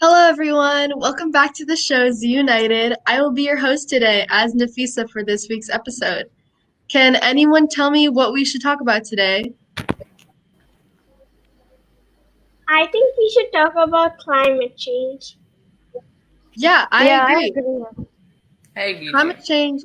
Hello, everyone. Welcome back to the show Z United. I will be your host today as Nafisa for this week's episode. Can anyone tell me what we should talk about today? I think we should talk about climate change. Yeah, I Yeah, I agree. agree. Hey, Climate DJ. change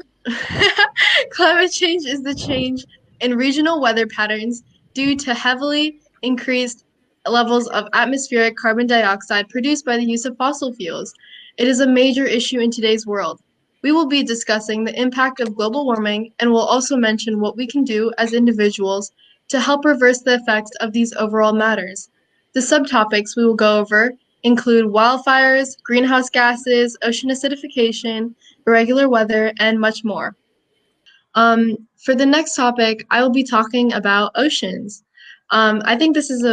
Climate change is the change in regional weather patterns due to heavily increased levels of atmospheric carbon dioxide produced by the use of fossil fuels. It is a major issue in today's world. We will be discussing the impact of global warming and will also mention what we can do as individuals to help reverse the effects of these overall matters. The subtopics we will go over include wildfires, greenhouse gases, ocean acidification, irregular weather, and much more. For the next topic, I will be talking about oceans. I think this is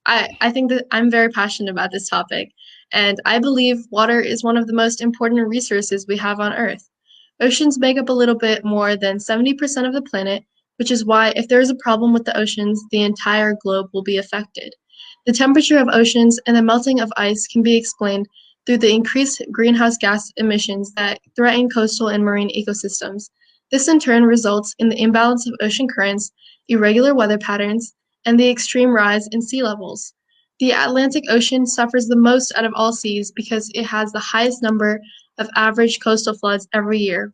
I think that I'm very passionate about this topic, and I believe water is one of the most important resources we have on Earth. Oceans make up a little bit more than 70% of the planet, which is why if there is a problem with the oceans, the entire globe will be affected. The temperature of oceans and the melting of ice can be explained through the increased greenhouse gas emissions that threaten coastal and marine ecosystems. This in turn results in the imbalance of ocean currents, irregular weather patterns, and the extreme rise in sea levels. The Atlantic Ocean suffers the most out of all seas because it has the highest number of average coastal floods every year.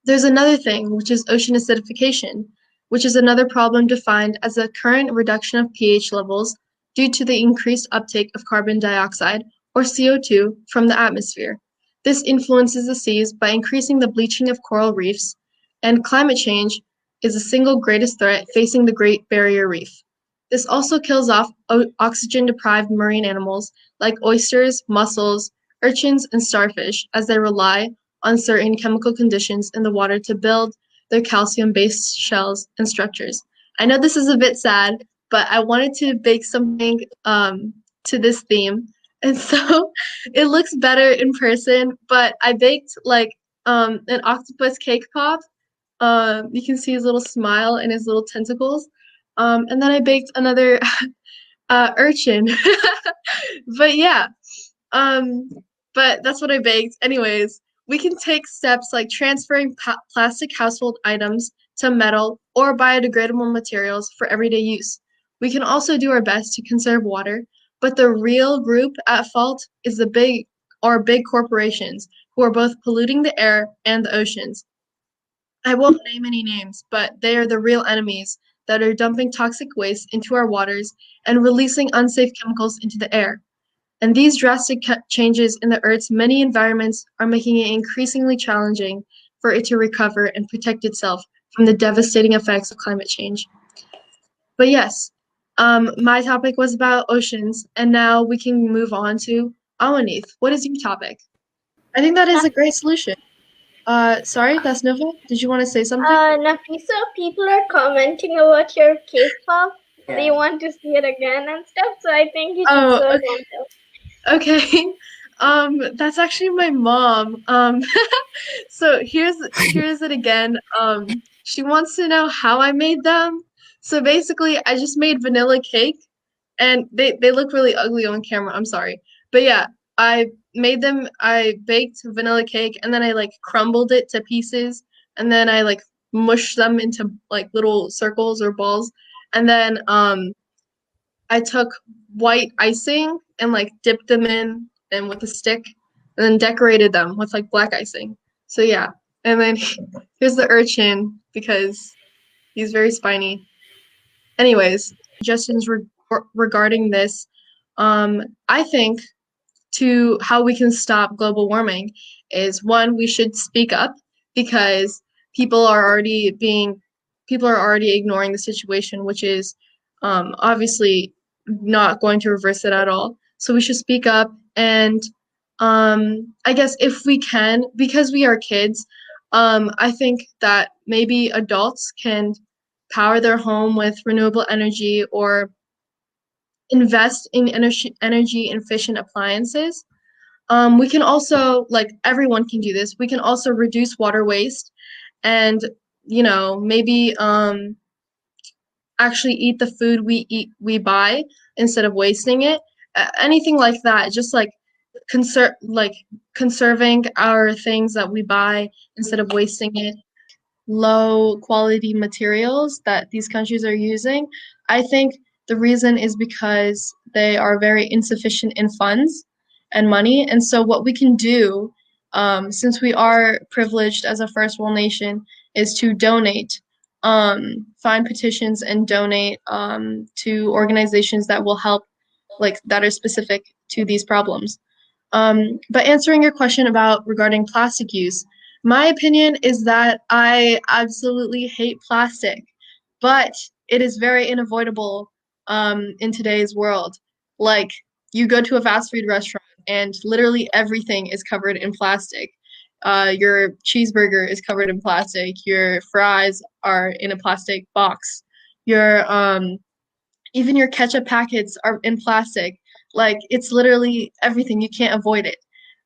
There's another thing, which is ocean acidification, which is another problem defined as the current reduction of pH levels due to the increased uptake of carbon dioxide, or CO2, from the atmosphere. This influences the seas by increasing the bleaching of coral reefs, and climate change is the single greatest threat facing the Great Barrier Reef. This also kills off oxygen-deprived marine animals like oysters, mussels, urchins, and starfish as they rely on certain chemical conditions in the water to build their calcium-based shells and structures. I know this is a bit sad, but I wanted to bake something to this theme. And so it looks better in person, but I baked like an octopus cake pop. You can see his little smile and his little tentacles. And then I baked another urchin. But yeah, um, but that's what I baked. Anyways, we can take steps like transferring plastic household items to metal or biodegradable materials for everyday use. We can also do our best to conserve water, but the real group at fault is the big corporations who are both polluting the air and the oceans. I won't name any names, but they are the real enemies that are dumping toxic waste into our waters and releasing unsafe chemicals into the air. And these drastic changes in the Earth's many environments are making it increasingly challenging for it to recover and protect itself from the devastating effects of climate change. But yes, my topic was about oceans, and now we can move on to Awanith. What is your topic? I think that is a great solution. Sorry, that's Nova. Did you want to say something? Nafisa, people are commenting about your cake pop. They Yeah. want to see it again and stuff, so I think you should Oh, serve okay. them too. Okay. That's actually my mom. So here's it again. She wants to know how I made them. So basically, I just made vanilla cake, and they look really ugly on camera. I'm sorry, but yeah, I made them. I baked vanilla cake, and then I like crumbled it to pieces, and then I like mushed them into like little circles or balls, and then I took white icing and like dipped them in and with a stick and then decorated them with like black icing. So yeah. And then here's the urchin because he's very spiny. Anyways, suggestions regarding this. I think to how we can stop global warming is one, we should speak up because people are already being people are already ignoring the situation, which is obviously not going to reverse it at all. So we should speak up and I guess if we can, because we are kids, I think that maybe adults can power their home with renewable energy or invest in energy efficient appliances. We can also, like everyone can do this, we can also reduce water waste and, maybe actually eat the food we buy instead of wasting it. anything like that. Just like conserving our things that we buy instead of wasting it, low quality materials that these countries are using. I think the reason is because they are very insufficient in funds and money. And so, what we can do, since we are privileged as a first world nation, is to donate, find petitions and donate to organizations that will help, like that are specific to these problems. But answering your question about regarding plastic use, my opinion is that I absolutely hate plastic, but it is very unavoidable in today's world. Like, you go to a fast food restaurant and literally everything is covered in plastic. Your cheeseburger is covered in plastic. Your fries are in a plastic box. Your even your ketchup packets are in plastic. Like, it's literally everything. You can't avoid it.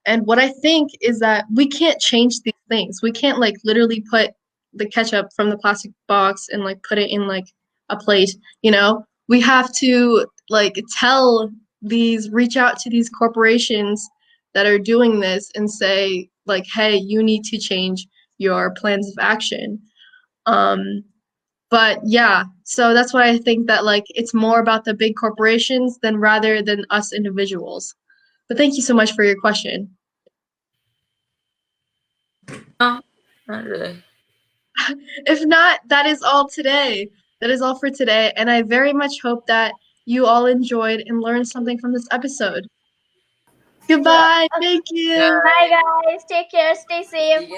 And what I think is that we can't change these things. We can't like literally put the ketchup from the plastic box and like put it in like a plate, you know? We have to like reach out to these corporations that are doing this and say like, hey, you need to change your plans of action. Um, but yeah, so that's why I think that like it's more about the big corporations than rather than us individuals. But thank you so much for your question. No, not really. If not, that is all today. That is all for today, and I very much hope that you all enjoyed and learned something from this episode. Yeah. Goodbye. Thank you. Bye, guys. Take care. Stay safe.